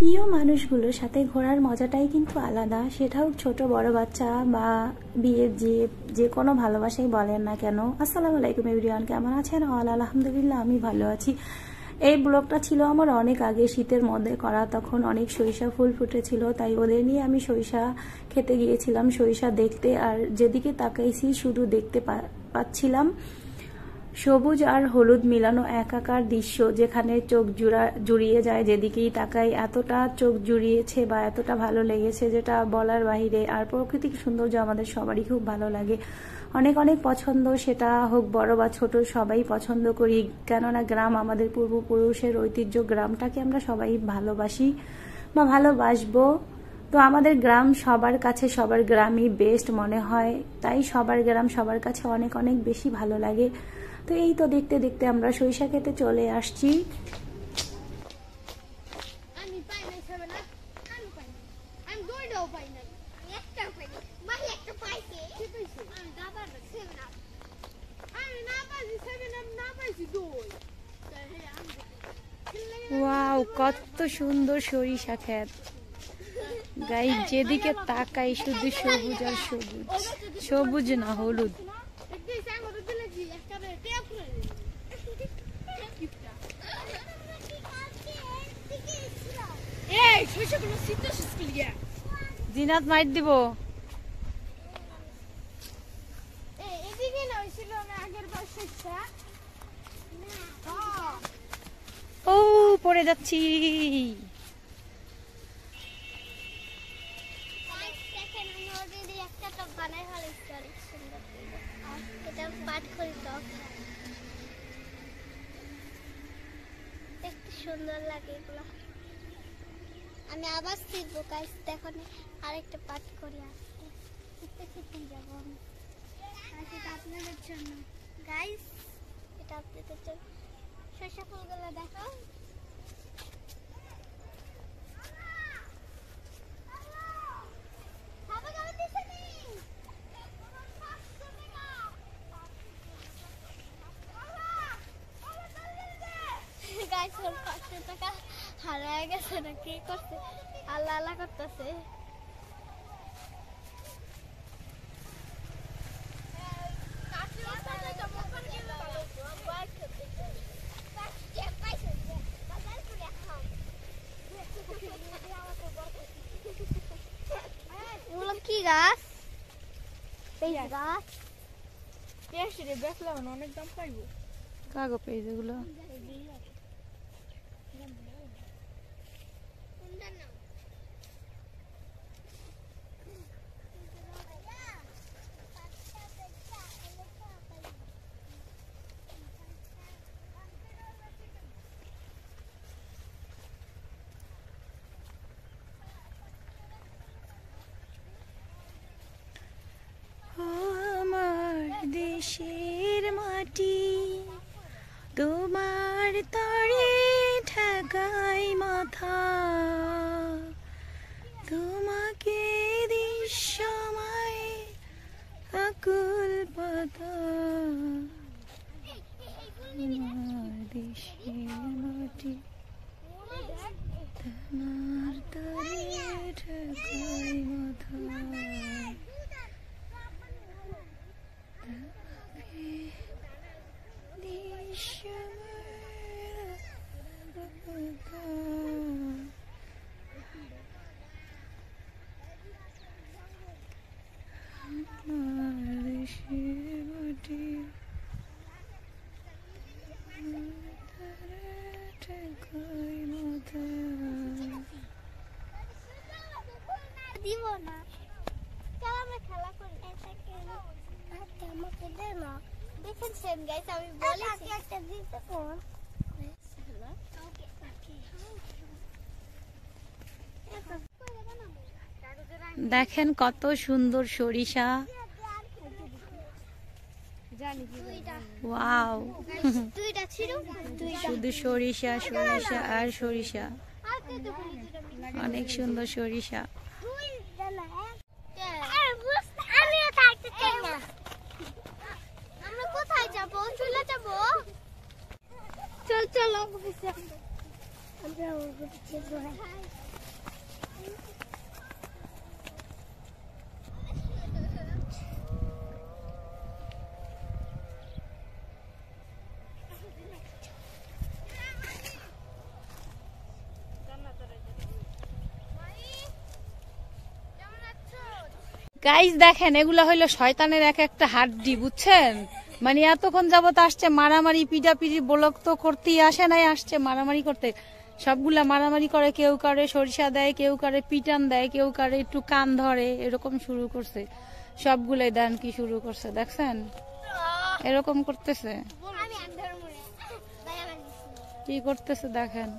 প্রিয় মানুষগুলোর সাথে ঘোরার মজাটাই কিন্তু আলাদা, সেটাও ছোট বড় বাচ্চা বা বিয়ের যে কোনো ভালোবাসাই বলেন না কেন। আসসালামু আলাইকুম এভরিওয়ান, কেমন আছেন? আলহামদুলিল্লাহ আমি ভালো আছি। এই ব্লগটা ছিল আমার অনেক আগে শীতের মধ্যে করা, তখন অনেক সরিষা ফুল ফুটেছিল, তাই ওদের নিয়ে আমি সরিষা খেতে গিয়েছিলাম, সরিষা দেখতে। আর যেদিকে তাকাইছি শুধু দেখতে পাচ্ছিলাম সবুজ আর হলুদ মিলানো একাকার দৃশ্য, যেখানে চোখ জুড়িয়ে যায়। যেদিকেই তাকাই এতটা চোখ জুড়িয়েছে বা এতটা ভালো লেগেছে যেটা বলার বাহিরে। আর প্রাকৃতিক সৌন্দর্য আমাদের সবারই খুব ভালো লাগে, অনেক অনেক পছন্দ, সেটা হোক বড় বা ছোট সবাই পছন্দ করি। কেননা গ্রাম আমাদের পূর্বপুরুষের ঐতিহ্য, গ্রামটাকে আমরা সবাই ভালোবাসি বা ভালোবাসবো। তো আমাদের গ্রাম সবার কাছে, সবার গ্রামই বেস্ট মনে হয়, তাই সবার গ্রাম সবার কাছে অনেক অনেক বেশি ভালো লাগে। তো এই তো দেখতে দেখতে আমরা সরিষা খেতে চলে আসছি। ওয়াও, কত সুন্দর সরিষা ক্ষেত গাইস, যেদিকে তাকাই শুধু সবুজ আর সবুজ, সবুজ না হলুদ। জিনাত মাইর দিব। ও পড়ে যাচ্ছি। সুন্দর লাগে এগুলো। আমি আবার শিখবো গাইস, দেখো আরেকটা পাঠ করি, আসতে শিখতে যাবো আমি। এটা আপনাদের জন্য গাইস, এটা আপনাদের জন্য। সরিষা ফুলগুলো দেখো, টাকা হারায় গেছে না, কি করছে আল্লাহ আল্লাহ করতেছে। এগুলো কি গাছ? গাছ দেখলাম অনেক দাম পাইবো। কাগো পেজ এগুলো। আমার দেশের মাটি তোমার তরে ঠেকাই মাথা, তোমাকে দৃশ্যময় আকুল পাতা। আমার দেশের মাটি তোমার তরে ঠেকাই মাথা, দিব না, আমরা খেলা করি। আমাকে দে না, দেখেছেন গাইস আমি বলেছি একটা দিতে কোন। দেখেন কত সুন্দর সরিষা। ওয়াও, শুধু সরিষা সরিষা আর সরিষা, অনেক সুন্দর সরিষা। আমরা কোথায় যাবো? চলে যাবো, চল চল। আমরা উঠছি ঘোড়ায়। গাইস দেখেন, এগুলা হইলো শয়তানের এক একটা হাড্ডি, বুঝছেন? মানে এতক্ষণ যাবত আসছে মারামারি পিটাপিটি ব্লক তো করতেই আসে নাই, আসছে মারামারি করতে। সবগুলা মারামারি করে, কেউ কারে সরিষা দেয়, কেউ কারে পিটান দেয়, কেউ কারে একটু কান ধরে, এরকম শুরু করছে। সবগুলাই দেন কি শুরু করছে, দেখছেন? এরকম করতেছে, কি করতেছে দেখেন।